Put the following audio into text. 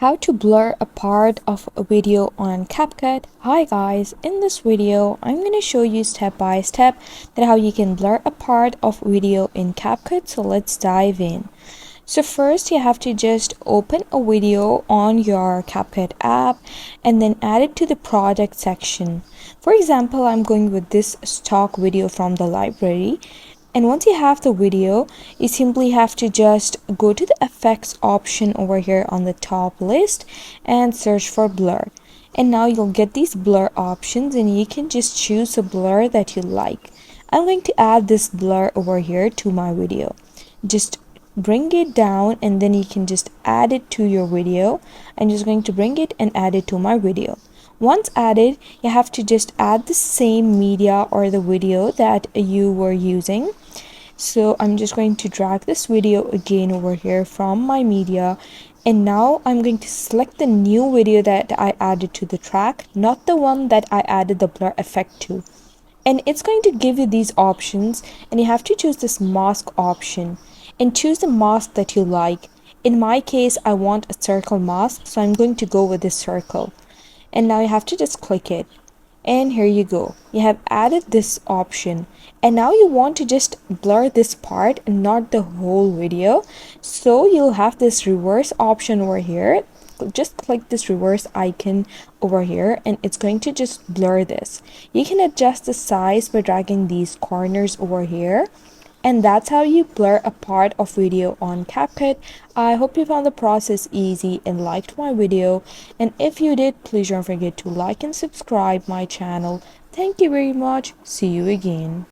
How to blur a part of a video on Capcut. Hi guys, in this video I'm going to show you step by step that how you can blur a part of video in Capcut. So let's dive in. So first you have to just open a video on your Capcut app and then add it to the project section. For example, I'm going with this stock video from the library. And once you have the video, you simply have to just go to the effects option over here on the top list and search for blur. And now you'll get these blur options and you can just choose a blur that you like. I'm going to add this blur over here to my video. Just bring it down and then you can just add it to your video. I'm just going to bring it and add it to my video. Once added, you have to just add the same media or the video that you were using. So I'm just going to drag this video again over here from my media, and now I'm going to select the new video that I added to the track, not the one that I added the blur effect to. And it's going to give you these options, and you have to choose this mask option and choose the mask that you like. In my case, I want a circle mask, so I'm going to go with this circle. And now you have to just click it, and here you go, you have added this option. And now you want to just blur this part and not the whole video, so you'll have this reverse option over here. Just click this reverse icon over here and it's going to just blur this. You can adjust the size by dragging these corners over here. And that's how you blur a part of video on Capcut. I hope you found the process easy and liked my video. And if you did, please don't forget to like and subscribe my channel. Thank you very much. See you again.